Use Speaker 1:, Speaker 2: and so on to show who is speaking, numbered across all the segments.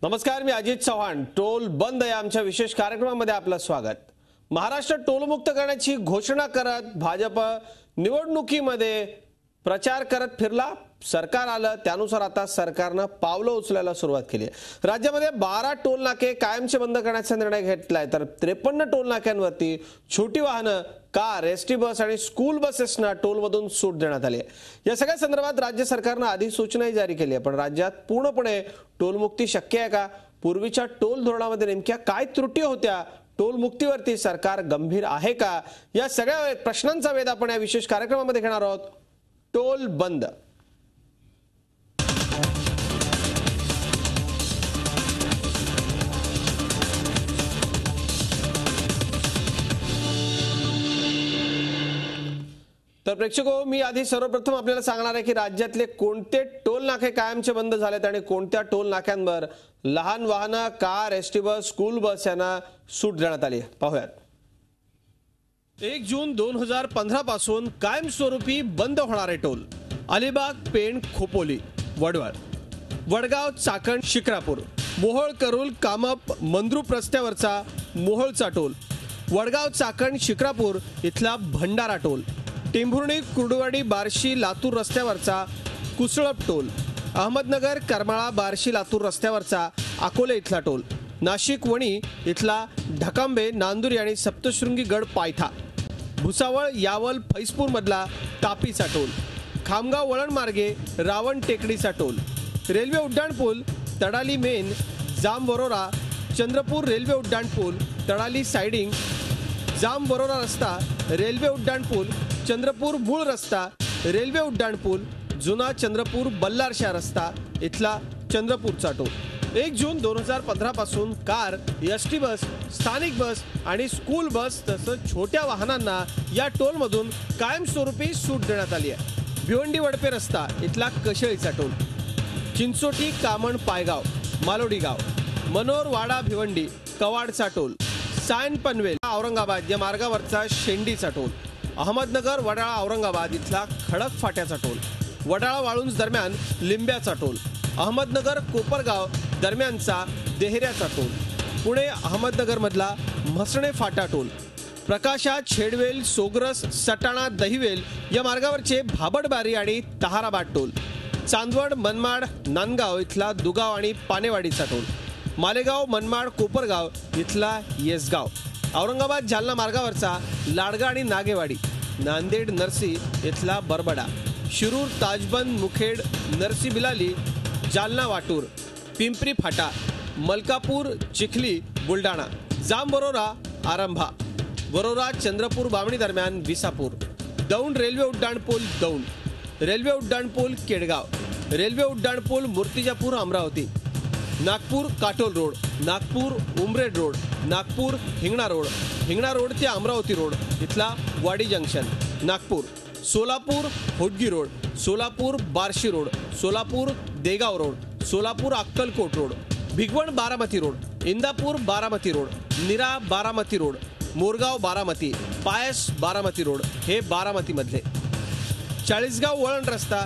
Speaker 1: नमस्कार, मी अजित चव्हाण. टोल बंद या आमच्या विशेष कार्यक्रमामध्ये आपलं स्वागत. महाराष्ट्र टोलमुक्त करण्याची घोषणा करत भाजप निवडणुकीमध्ये प्रचार करत फिरला. सरकार आलं, त्यानुसार आता सरकारनं पावलं उचलायला सुरुवात केली आहे. राज्यामध्ये 12 टोल नाके कायमचे बंद करण्याचा निर्णय घेतलाय, तर 53 टोल नाक्यांवरती छोटी वाहनं, कार, एसटी बस आणि स्कूल बसेसना टोलमधून सूट देण्यात आली आहे. या सगळ्या संदर्भात राज्य सरकारनं अधिसूचनाही जारी केली आहे. पण राज्यात पूर्णपणे टोलमुक्ती शक्य आहे का? पूर्वीच्या टोल धोरणामध्ये नेमक्या काय त्रुटी होत्या? टोल मुक्तीवरती सरकार गंभीर आहे का? या सगळ्या प्रश्नांचा वेध आपण या विशेष कार्यक्रमामध्ये घेणार आहोत. टोल बंद. तर प्रेक्षको, मी आधी सर्वप्रथम आपल्याला सांगणार आहे की राज्यातले कोणते टोल नाके कायमचे बंद झालेत आणि कोणत्या टोल नाक्यांवर लहान वाहनं, car, ST bus, school bus यांना सूट देण्यात आली. पाहूयात. 1 जून 2015 पासून कायमस्वरूपी बंद होणारे टोल: अलिबाग, पेण, खोपोली, वडवळ, वडगाव, चाकण, शिक्रापूर, मोहोळ, करूल, कामप, मंद्रुप रस्त्यावरचा मोहोळचा टोल, वडगाव, चाकण, शिक्रापूर इथला भंडारा टोल, टेंभुर्णी, कुर्डुवाडी, बार्शी, लातूर रस्त्यावरचा कुसळप टोल, अहमदनगर, करमाळा, बार्शी, लातूर रस्त्यावरचा अकोले इथला टोल, नाशिक, वणी इथला ढकांबे, नांदुरी आणि सप्तशृंगी गड पायथा, भुसावळ, यावल, फैजपूर मधला तापीचा टोल, खामगाव वळण मार्गे रावण टेकडीचा टोल, रेल्वे उड्डाणपूल तडाली मेन, जाम वरोरा, चंद्रपूर रेल्वे उड्डाणपूल तडाली सायडिंग, जाम वरोरा रस्ता, रेल्वे उड्डाणपूल चंद्रपूर मूळ रस्ता, रेल्वे उड्डाणपूल जुना चंद्रपूर बल्लारशा रस्ता इथला चंद्रपूरचा टोल. 1 जून 2015 पासून कार, एसटी बस, स्थानिक बस आणि स्कूल बस तसंच छोट्या वाहनांना या टोलमधून कायमस्वरूपी सूट देण्यात आली आहे. भिवंडी वडपे रस्ता इथला कशेळीचा टोल, चिंचोटी, कामण, पायगाव, मालोडी गाव, मनोर, वाडा, भिवंडी, कवाडचा टोल, सायन, पनवेल, औरंगाबाद या मार्गावरचा शेंडीचा टोल, अहमदनगर, वडाळा, औरंगाबाद इथला खडक फाट्याचा टोल, वडाळा वाळुंज दरम्यान लिंब्याचा टोल, अहमदनगर, कोपरगाव दरम्यानचा देहऱ्याचा टोल, पुणे अहमदनगर मधला म्हसणे फाटा टोल, प्रकाशा, छेडवेल, सोगरस, सटाणा, दहिवेल या मार्गावरचे भाबडबारी आणि तहाराबाद टोल, चांदवड, मनमाड, नांदगाव इथला दुगाव आणि पानेवाडीचा टोल, मालेगाव, मनमाड, कोपरगाव इथला येसगाव, औरंगाबाद, जालना मार्गावरचा लाडगा आणि नागेवाडी, नांदेड, नरसी इथला बरबडा, शिरूर, ताजबंद, मुखेड, नरसी बिलाली, जालना, वाटूर, पिंपरी फाटा, मलकापूर, चिखली, बुलडाणा, जाम वरोरा, आरंभा, वरोरा, चंद्रपूर, बामणी दरम्यान विसापूर, दौंड रेल्वे उड्डाणपूल दौंड, रेल्वे उड्डाणपूल केडगाव, रेल्वे उड्डाणपूल Murtijapur, Amravati, Nagpur, Katol road, Nagpur, Umred road, Nagpur, Hingna road ते अमरावती रोड इथला Wadi junction, Nagpur, Solapur, Hodgi road, Solapur, Barshi road, Solapur, Degaon road, Solapur, Akkalkot road, Bhigwan, Baramati road, Indapur, Baramati road, Nira, Baramati road, Morgaon, Baramati, पायस, बारामती रोड हे बारामती मधले, चाळीसगाव वळण रस्ता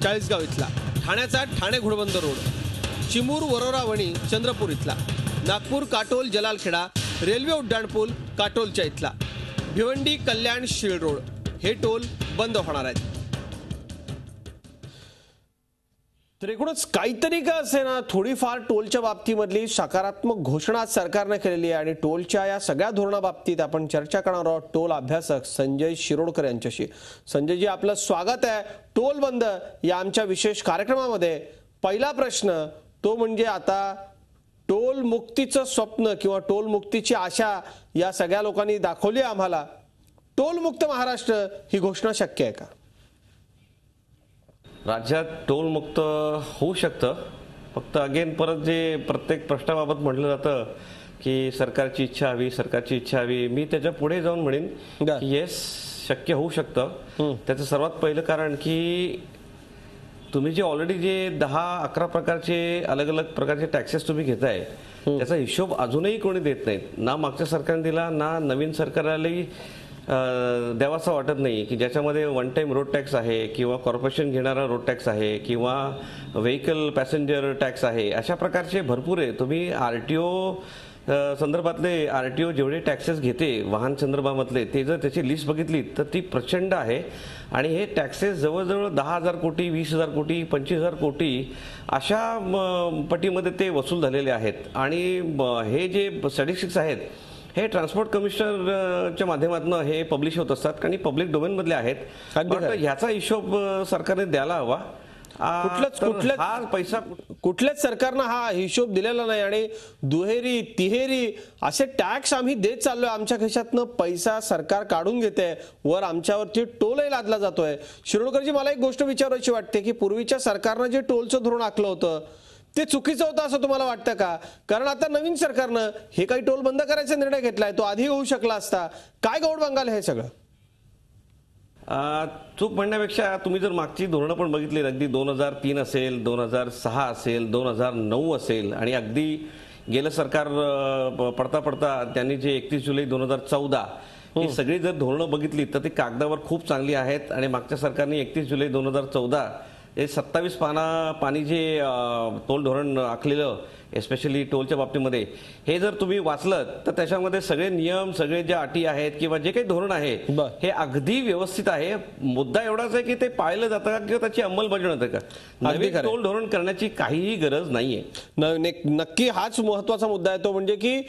Speaker 1: चाळीसगाव इथला, ठाण्याचा ठाणे घोडबंदर रोड, चिमूर, वरोरा, वणी, चंद्रपूर इथला, नागपूर, काटोल, जलालखेडा, रेल्वे उड्डाणपूल काटोलच्या इथला, भिवंडी, कल्याण, शीळ रोड हे टोल बंद होणार आहेत. तर एकूणच काहीतरी का असे ना, थोडीफार टोलच्या बाबतीमधली सकारात्मक घोषणा सरकारने केलेली आहे आणि टोलच्या या सगळ्या धोरणाबाबतीत आपण चर्चा करणार आहोत टोल अभ्यासक संजय शिरोडकर यांच्याशी. संजयजी, आपलं स्वागत आहे टोल बंद या आमच्या विशेष कार्यक्रमामध्ये. पहिला प्रश्न तो म्हणजे आता टोल मुक्तीचं स्वप्न किंवा टोल मुक्तीची आशा या सगळ्या लोकांनी दाखवली आम्हाला. टोल मुक्त महाराष्ट्र ही घोषणा शक्य आहे का?
Speaker 2: राज्यात टोल मुक्त होऊ शकतं. फक्त अगेन परत जे प्रत्येक प्रश्नाबाबत म्हटलं जातं की सरकारची इच्छा हवी, मी त्याच्या पुढे जाऊन म्हणेन की येस, शक्य होऊ शकतं. त्याचं सर्वात पहिलं कारण की तुम्ही जे ऑलरेडी जे 10-11 प्रकारचे अलग अलग प्रकारचे टॅक्सेस तुम्ही घेताय त्याचा हिशोब अजूनही कोणी देत नाहीत. ना मागच्या सरकारने दिला, ना नवीन सरकारलाही द्यावासा वाटत नाही की ज्याच्यामध्ये वन टाइम रोड टॅक्स आहे किंवा कॉर्पोरेशन घेणारा रोड टॅक्स आहे किंवा व्हेकल पॅसेंजर टॅक्स आहे. अशा प्रकारचे भरपूर आहे. तुम्ही RTO संदर्भातले RTO जेवढे टॅक्सेस घेते वाहन संदर्भामधले ते जर त्याची लिस्ट बघितली तर ती प्रचंड आहे. आणि हे टॅक्सेस जवळजवळ 10,000 कोटी, 20,000 कोटी, 25,000 कोटी अशा पटीमध्ये ते वसूल झालेले आहेत. आणि हे जे स्टॅटिस्टिक्स आहेत हे ट्रान्सपोर्ट कमिशनरच्या माध्यमातून हे पब्लिश होत असतात आणि पब्लिक डोमेनमधले आहेत. ह्याचा हिशोब सरकारने द्यायला हवा.
Speaker 1: कुठल्याच सरकारनं हा हिशोब दिलेला नाही आणि दुहेरी तिहेरी असे टॅक्स आम्ही देत चाललोय. आमच्या खिशातनं पैसा सरकार काढून घेते, वर आमच्यावरती टोलही लादला जातोय. शिरोडकरजी, मला एक गोष्ट विचारायची वाटते की पूर्वीच्या सरकारनं जे टोलचं धोरण आखलं होतं ते चुकीचं होतं असं तुम्हाला वाटतं का? कारण आता नवीन सरकारनं हे काही टोल बंद करायचा निर्णय घेतलाय, तो आधी होऊ शकला असता. काय गौड बंगाल हे सगळं?
Speaker 2: चूक म्हणण्यापेक्षा तुम्ही जर मागची धोरणं पण बघितली, अगदी 2003 असेल, 2006 असेल, 2009 असेल आणि अगदी गेलं सरकार पडता पडता त्यांनी जे 31 जुलै 2014 ही सगळी जर धोरणं बघितली तर ती कागदावर खूप चांगली आहेत. आणि मागच्या सरकारने 31 जुलै 2014 हे 27 पानी जे टोल धोरण आखलेलं एस्पेशली टोलच्या बाबतीमध्ये हे जर तुम्ही वाचलं तर त्याच्यामध्ये सगळे नियम, सगळे ज्या अटी आहेत किंवा जे काही धोरण आहे हे अगदी व्यवस्थित आहे. मुद्दा एवढाच आहे की ते पाळलं जातं का किंवा त्याची अंमलबजावणी होते का. नवीन टोल धोरण करण्याची काहीही गरज नाहीये.
Speaker 1: नक्की हाच महत्वाचा मुद्दा आहे तो, म्हणजे की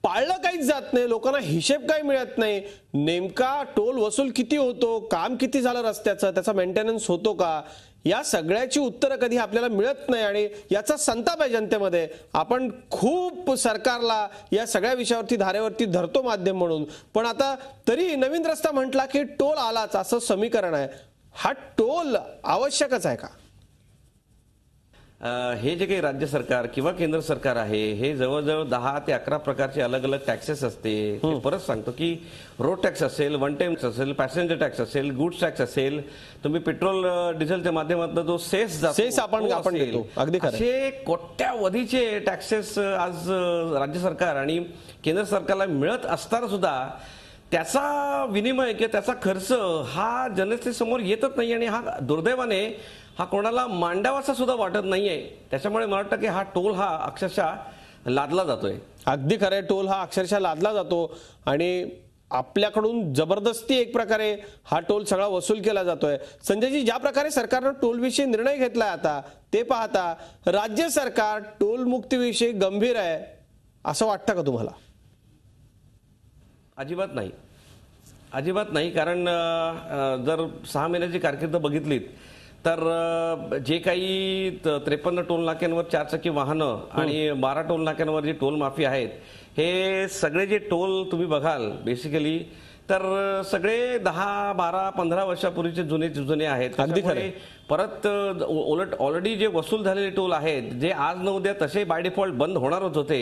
Speaker 1: पाळलं काहीच जात नाही, लोकांना हिशेब काही मिळत नाही. नेमका टोल वसूल किती होतो, काम किती झालं रस्त्याचं, त्याचा मेंटेनन्स होतो का, या सगळ्याची उत्तरं कधी आपल्याला मिळत नाही. आणि याचा संताप आहे जनतेमध्ये. आपण खूप सरकारला या सगळ्या विषयावरती धारेवरती धरतो माध्यम म्हणून, पण आता तरी नवीन रस्ता म्हटला की टोल आलाच असं समीकरण आहे. हा टोल आवश्यकच आहे का?
Speaker 2: हे जे काही राज्य सरकार किंवा केंद्र सरकार आहे हे जवळजवळ 10 ते 11 प्रकारचे अलग अलग टॅक्सेस असते. परत सांगतो की रोड टॅक्स असेल, वन टाइम असेल, पॅसेंजर टॅक्स असेल, गुड्स टॅक्स असेल, तुम्ही पेट्रोल डिझेलच्या माध्यमातून जो सेस
Speaker 1: आपण देतो, अगदी खरं.
Speaker 2: असे कोट्यावधीचे टॅक्सेस आज राज्य सरकार आणि केंद्र सरकारला मिळत असताना सुद्धा त्याचा विनिमय किंवा त्याचा खर्च हा जनतेसमोर येतच नाही. आणि हा दुर्दैवाने हा कोणाला मांडावाचा सुद्धा वाटत नाहीये. त्याच्यामुळे मला वाटतं की हा टोल हा अक्षरशः लादला जातोय.
Speaker 1: अगदी खरं, टोल हा अक्षरशः लादला जातो आणि आपल्याकडून जबरदस्ती एक प्रकारे हा टोल सगळा वसूल केला जातोय. संजयजी, ज्या प्रकारे सरकारनं टोलविषयी निर्णय घेतलाय आता ते पाहता राज्य सरकार टोल मुक्तीविषयी गंभीर आहे असं वाटतं का तुम्हाला?
Speaker 2: अजिबात नाही, अजिबात नाही. कारण जर 6 महिन्याची कारकीर्द बघितलीत तर जे काही 53 टोल नाक्यांवर 4 चाकी वाहनं आणि 12 टोल नाक्यांवर जे टोल माफी आहेत हे सगळे जे टोल तुम्ही बघाल बेसिकली तर सगळे 10, 12, 15 वर्षापूर्वीचे जुने आहेत.
Speaker 1: अगदी खरं.
Speaker 2: परत उलट ऑलरेडी जे वसूल झालेले टोल आहेत जे आज न उद्या तसे बाय डिफॉल्ट बंद होणारच होते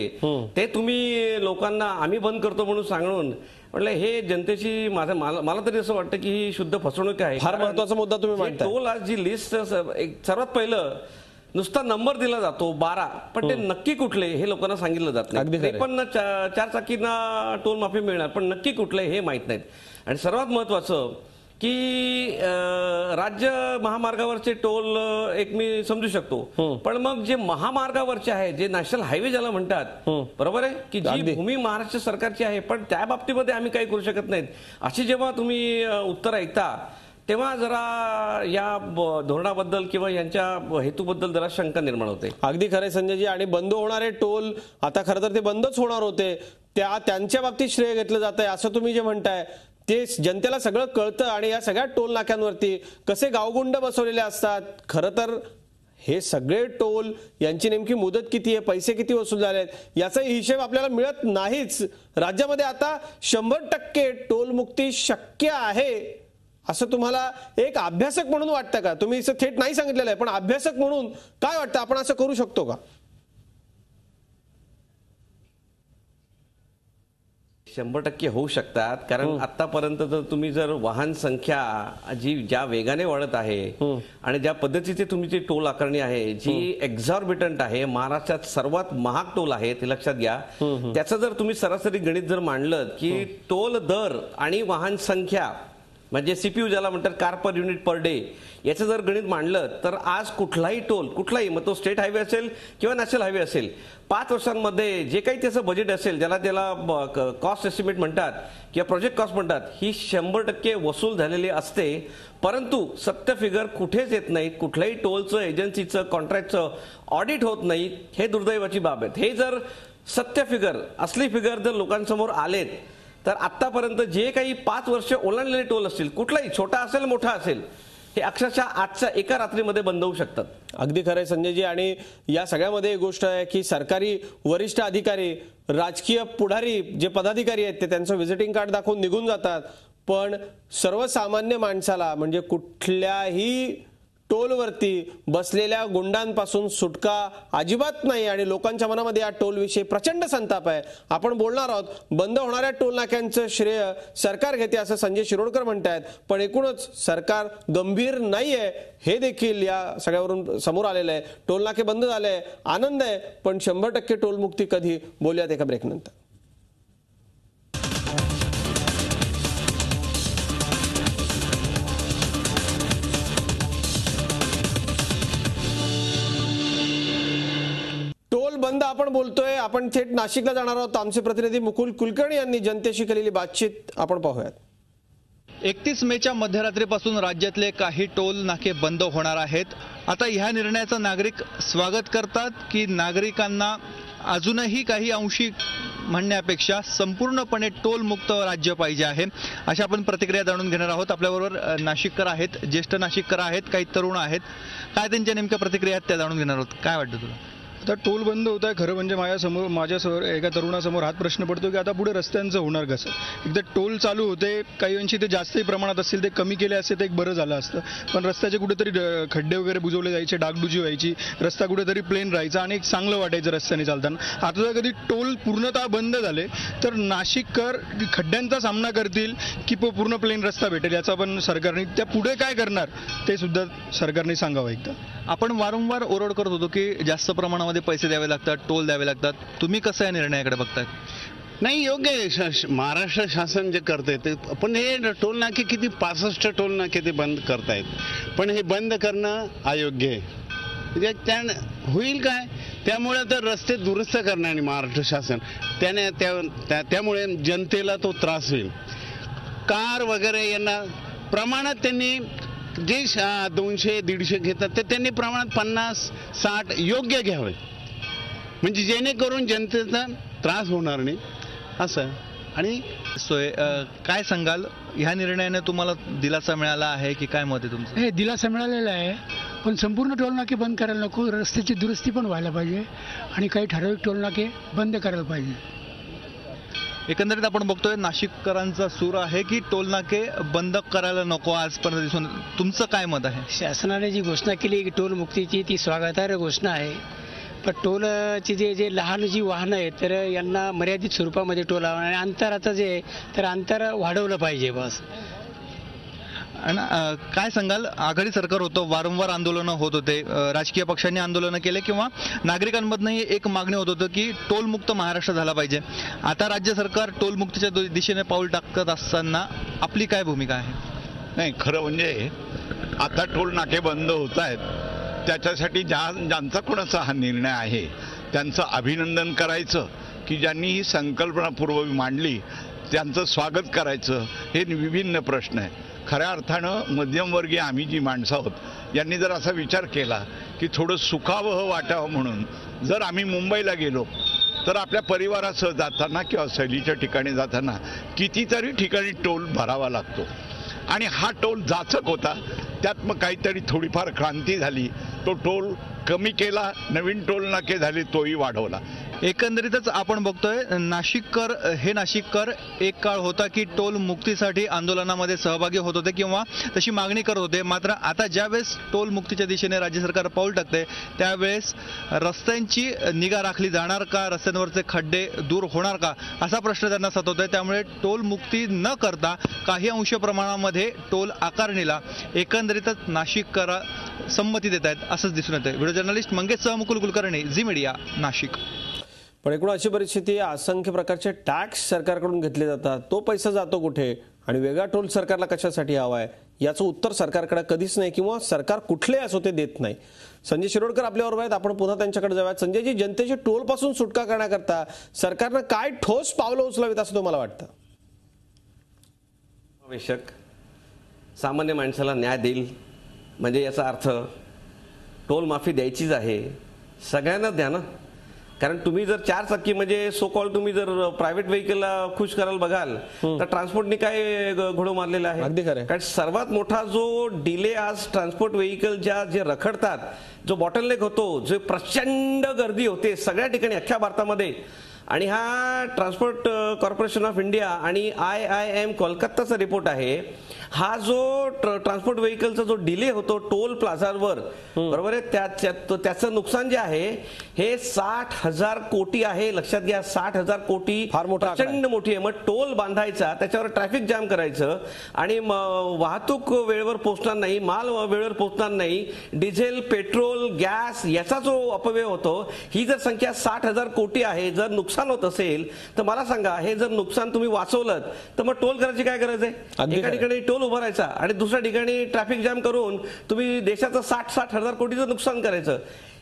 Speaker 2: ते तुम्ही लोकांना आम्ही बंद करतो म्हणून सांगून म्हटलं हे जनतेची मला तरी असं वाटतं की ही शुद्ध फसवणूक आहे.
Speaker 1: फार महत्वाचा मुद्दा तुम्ही मांडताय.
Speaker 2: टोल आज जी लिस्ट सर्वात पहिलं नुसता नंबर दिला जातो 12, पण ते नक्की कुठले हे लोकांना सांगितलं जात नाही. 53 4 चाकींना टोल माफी मिळणार पण नक्की कुठले हे माहित नाहीत. आणि सर्वात महत्वाचं की राज्य महामार्गावरचे टोल एक मी समजू शकतो, पण मग जे महामार्गावरचे आहे जे नॅशनल हायवे ज्याला म्हणतात बरोबर आहे की जी भूमी महाराष्ट्र सरकारची आहे पण त्या बाबतीमध्ये आम्ही काही करू शकत नाहीत अशी जेव्हा तुम्ही उत्तर ऐकता तेव्हा जरा या धोरणाबद्दल किंवा यांच्या हेतूबद्दल जरा शंका निर्माण होते.
Speaker 1: अगदी खरं संजयजी. आणि बंद होणारे टोल आता खरं तर ते बंदच होणार होते, त्यांच्या बाबतीत श्रेय घेतलं जात आहे असं तुम्ही जे म्हणताय ते जनतेला सगळं कळतं. आणि या सगळ्या टोल नाक्यांवरती कसे गावगुंड बसवलेले असतात. खरं तर हे सगळे टोल यांची नेमकी मुदत किती आहे, पैसे किती वसूल झाले आहेत याचाही हिशेब आपल्याला मिळत नाहीच. राज्यामध्ये आता 100% टोल मुक्ती शक्य आहे असं तुम्हाला एक अभ्यासक म्हणून वाटतं का? तुम्ही असं थेट नाही सांगितलेलं आहे पण अभ्यासक म्हणून काय वाटतं, आपण असं करू शकतो का?
Speaker 2: 100% होऊ शकतात. कारण आतापर्यंत जर वाहन संख्या ज्या वेगाने वाढत आहे आणि ज्या पद्धतीचे तुम्ही जी टोल आकारणी आहे जी एक्झॉर्बिटंट आहे, महाराष्ट्रात सर्वात महाग टोल आहे ते लक्षात घ्या. त्याचं जर तुम्ही सरासरी गणित जर मांडलं की टोल दर आणि वाहन संख्या म्हणजे सीपीयू ज्याला म्हणतात car per unit per day, याचं जर गणित मांडलं तर आज कुठलाही टोल, कुठलाही मग तो स्टेट हायवे असेल किंवा नॅशनल हायवे असेल, 5 वर्षांमध्ये जे काही त्याचं बजेट असेल, त्याला कॉस्ट एस्टिमेट म्हणतात किंवा प्रोजेक्ट कॉस्ट म्हणतात, ही 100% वसूल झालेली असते. परंतु सत्य फिगर कुठेच येत नाहीत. कुठल्याही टोलचं, एजन्सीचं, कॉन्ट्रॅक्टचं ऑडिट होत नाही. हे दुर्दैवाची बाब आहे. हे जर सत्य फिगर, असली फिगर जर लोकांसमोर आलेत तर आतापर्यंत जे काही 5 वर्ष ओलांडलेले टोल असतील, कुठलाही छोटा असेल मोठा असेल, हे अक्षरशः आजच्या एका रात्रीमध्ये बंद होऊ शकतात.
Speaker 1: अगदी खरं आहे संजयजी. आणि या सगळ्यामध्ये एक गोष्ट आहे की सरकारी वरिष्ठ अधिकारी, राजकीय पुढारी जे पदाधिकारी आहेत ते त्यांचं व्हिजिटिंग कार्ड दाखवून निघून जातात, पण सर्वसामान्य माणसाला म्हणजे कुठल्याही टोलवरती बसलेल्या गुंडांपासून सुटका अजिबात नाही. आणि लोकांच्या मनामध्ये या टोलविषयी प्रचंड संताप आहे. आपण बोलणार आहोत. बंद होणाऱ्या टोल नाक्यांचं श्रेय सरकार घेते असं संजय शिरोडकर म्हणतायत, पण एकूणच सरकार गंभीर नाहीये हे देखील या सगळ्यावरून समोर आलेलं आहे. टोल नाके बंद झाले, आनंद आहे, पण 100% टोलमुक्ती कधी, बोलूयात एका ब्रेकनंतर. टोल बंद आपण बोलतोय. आपण थेट नाशिकला जाणार आहोत. आमचे प्रतिनिधी मुकुल कुलकर्णी यांनी जनतेशी केलेली बातचीत आपण पाहूयात.
Speaker 3: 31 मेच्या मध्यरात्रीपासून राज्यातले काही टोल नाके बंद होणार आहेत. आता ह्या निर्णयाचं नागरिक स्वागत करतात की नागरिकांना अजूनही काही अंशी म्हणण्यापेक्षा संपूर्णपणे टोल मुक्त राज्य पाहिजे आहे, अशा आपण प्रतिक्रिया जाणून घेणार आहोत. आपल्याबरोबर नाशिककर आहेत, ज्येष्ठ नाशिककर आहेत, काही तरुण आहेत. काय त्यांच्या नेमक्या प्रतिक्रिया आहेत त्या जाणून घेणार आहोत. काय वाटतं तुला?
Speaker 4: आता टोल बंद होत आहे खरं म्हणजे माझ्यासमोर एका तरुणासमोर हाच प्रश्न पडतो की आता पुढे रस्त्यांचं होणार कसं. एकदा टोल चालू होते, काही अंशी ते जास्तही प्रमाणात असतील, ते कमी केले असते तर एक बरं झालं असतं. पण रस्त्याचे कुठेतरी खड्डे वगैरे बुजवले जायचे, डागडुजी व्हायची, रस्ता कुठेतरी प्लेन राहायचा आणि एक चांगलं वाटायचं रस्त्याने चालताना. आता जर कधी टोल पूर्णतः बंद झाले तर नाशिककर खड्ड्यांचा सामना करतील की पूर्ण प्लेन रस्ता भेटेल, याचा पण सरकारने त्या पुढे काय करणार ते सुद्धा सरकारने सांगावं एकदा.
Speaker 3: आपण वारंवार ओरड करत होतो की जास्त प्रमाणामध्ये पैसे द्यावे लागतात, टोल द्यावे लागतात. तुम्ही कसं या निर्णयाकडे बघताय?
Speaker 5: नाही, योग्य आहे महाराष्ट्र शासन जे करते ते. पण हे टोल नाके किती 65 टोल नाके ते बंद करतायत, पण हे बंद करणं अयोग्य आहे. म्हणजे होईल काय, त्यामुळे तर रस्ते दुरुस्त करणार नाही महाराष्ट्र शासन. त्यामुळे जनतेला तो त्रास होईल. कार वगैरे यांना प्रमाणात त्यांनी जे 200-150 घेतात ते त्यांनी प्रमाणात 50-60 योग्य घ्यावे, म्हणजे जेणेकरून जनतेचा त्रास होणार नाही असं. आणि
Speaker 3: सोय काय सांगाल, ह्या निर्णयाने तुम्हाला दिलासा मिळाला आहे की काय मत आहे तुमचं?
Speaker 6: हे दिलासा मिळालेला आहे, पण संपूर्ण टोलनाके बंद करायला नको. रस्त्याची दुरुस्ती पण व्हायला पाहिजे आणि काही ठराविक टोलनाके बंद करायला पाहिजे.
Speaker 3: एकंदरीत आपण बघतोय नाशिककरांचा सूर आहे की टोल नाके बंद करायला नको आजपर्यंत दिसून. तुमचं काय मत आहे?
Speaker 6: शासनाने जी घोषणा केली की टोल मुक्तीची, ती स्वागतार्ह घोषणा आहे. पण टोलची जे लहान जी वाहनं आहेत तर यांना मर्यादित स्वरूपामध्ये टोल लावणं आणि अंतराचं जे आहे तर अंतर वाढवलं पाहिजे बस.
Speaker 3: आणि काय सांगाल, आघाडी सरकार होतं, वारंवार आंदोलनं होत होते, राजकीय पक्षांनी आंदोलनं केले किंवा नागरिकांमधनंही एक मागणी होत होतं की टोलमुक्त महाराष्ट्र झाला पाहिजे. आता राज्य सरकार टोलमुक्तीच्या दिशेने पाऊल टाकत असताना आपली काय भूमिका आहे?
Speaker 7: नाही, खरं म्हणजे आता टोल नाके बंद होत आहेत, त्याच्यासाठी ज्यांचा कोणाचा हा निर्णय आहे त्यांचं अभिनंदन करायचं की ज्यांनी ही संकल्पना पूर्व मांडली त्यांचं स्वागत करायचं. हे विभिन्न प्रश्न आहे. खऱ्या अर्थानं मध्यमवर्गीय आम्ही जी माणसं आहोत यांनी जर असा विचार केला की थोडं सुखावह वाटावं म्हणून जर आम्ही मुंबईला गेलो तर आपल्या परिवारासह जाताना किंवा सहलीच्या ठिकाणी जाताना कितीतरी ठिकाणी टोल भरावा लागतो आणि हा टोल जाचक होता. त्यात मग काहीतरी थोडीफार क्रांती झाली, तो टोल कमी केला, नवीन टोल नाके झाले, तोही वाढवला.
Speaker 3: एकंदरीतच आपण बघतोय नाशिककर एक काळ होता की टोल मुक्तीसाठी आंदोलनामध्ये सहभागी होत होते किंवा तशी मागणी करत होते. मात्र आता ज्यावेळेस टोल मुक्तीच्या दिशेने राज्य सरकार पाऊल टाकते त्यावेळेस रस्त्यांची निगा राखली जाणार का, रस्त्यांवरचे खड्डे दूर होणार का असा प्रश्न त्यांना सतवतोय. त्यामुळे टोल मुक्ती न करता काही अंश प्रमाणामध्ये टोल आकारणीला एकंदरीतच नाशिककर संमती देत आहेत असंच दिसून येतंय. व्हिडिओ जर्नलिस्ट मंगेश सह मुकुल कुलकर्णी, झी मीडिया, नाशिक.
Speaker 1: पण एकूण अशी परिस्थिती आहे, असंख्य प्रकारचे टॅक्स सरकारकडून घेतले जातात, तो पैसा जातो कुठे आणि वेगळा टोल सरकारला कशासाठी हवा आहे याचं उत्तर सरकारकडे कधीच नाही किंवा सरकार कुठले असो ते देत नाही. संजय शिरोडकर आपल्याबरोबर आहेत, आपण पुन्हा त्यांच्याकडे जाऊयात. संजयजी, जनतेची टोल पासून सुटका करण्याकरता सरकारनं काय ठोस पावलं उचलावीत असं तुम्हाला वाटतं?
Speaker 2: आवश्यक सामान्य माणसाला न्याय देईल म्हणजे याचा अर्थ टोल माफी द्यायचीच आहे, सगळ्यांना द्या ना. कारण तुम्ही जर 4 चाकी म्हणजे सो कॉल तुम्ही जर प्रायव्हेट व्हेकलला खुश करायला बघाल तर ट्रान्सपोर्टनी काय घोडो मारलेला आहे.
Speaker 1: अगदी खरं.
Speaker 2: कारण सर्वात मोठा जो डिले आज ट्रान्सपोर्ट व्हेकल जे रखडतात, जो बॉटलनेक होतो, जो प्रचंड गर्दी होते सगळ्या ठिकाणी अख्ख्या भारतामध्ये, आणि हा ट्रान्सपोर्ट कॉर्पोरेशन ऑफ इंडिया आणि IIM कोलकाताचा रिपोर्ट आहे. हा जो ट्रान्सपोर्ट व्हेकलचा जो डिले होतो टोल प्लाझावर, बरोबर आहे, त्याचं नुकसान जे आहे हे 60,000 कोटी आहे. लक्षात घ्या, 60,000 कोटी
Speaker 1: फार मोठा
Speaker 2: प्रचंड मोठी आहे. मग टोल बांधायचा, त्याच्यावर ट्रॅफिक जाम करायचं आणि वाहतूक वेळेवर पोहोचणार नाही, माल वेळेवर पोहोचणार नाही, डिझेल, पेट्रोल, गॅस याचा जो अपव्यय होतो, ही जर संख्या 60,000 कोटी आहे. जर नुकसान होत असेल तर मला सांगा, हे जर नुकसान तुम्ही वाचवलं तर मग टोल करायची काय गरज आहे? एका ठिकाणी टोल उभारायचा आणि दुसऱ्या ठिकाणी ट्रॅफिक जाम करून तुम्ही देशाचं 60,000 कोटीचं नुकसान करायचं.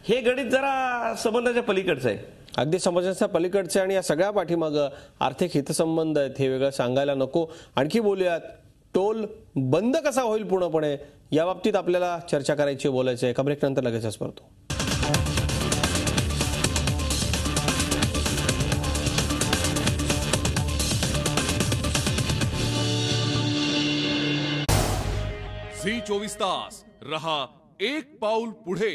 Speaker 2: हे गणित जरा संबंधाच्या पलीकडचं आहे.
Speaker 1: अगदी समजण्याच्या पलीकडचे, आणि या सगळ्या पाठीमागं आर्थिक हितसंबंध आहेत हे वेगळं सांगायला नको. आणखी बोलूयात, टोल बंद कसा होईल पूर्णपणे या बाबतीत आपल्याला चर्चा करायची, बोलायचं. एका ब्रेक नंतर लगेचच परतो.
Speaker 8: झी 24 तास रहा एक पाऊल पुढे.